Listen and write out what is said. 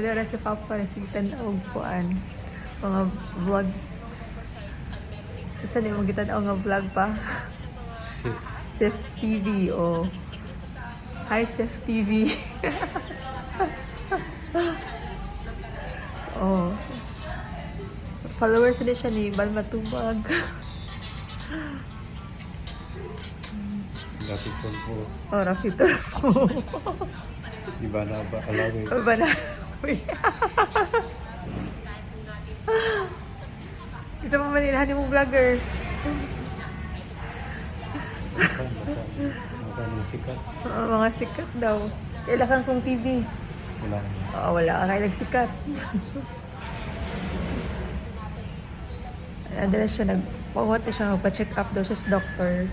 Dara si Papa na sige tanaw kuan. Mga vlogs. Isa na yung magitanaw nga vlog pa. Sif TV o. Hi Sif TV. Oh. Followers na siya ni Bal Matubag. Lapitol po. Oh, Rapitol po. Iba na ba? Alawin. Ba na? Isa pa manilahan yung vlogger. Masan yung sikat. Mga sikat daw. Kailangan kong TV. Sila. Wala ka kailang sikat. Andala siya, nagpawat siya, magpa-check up daw siya sa doctor.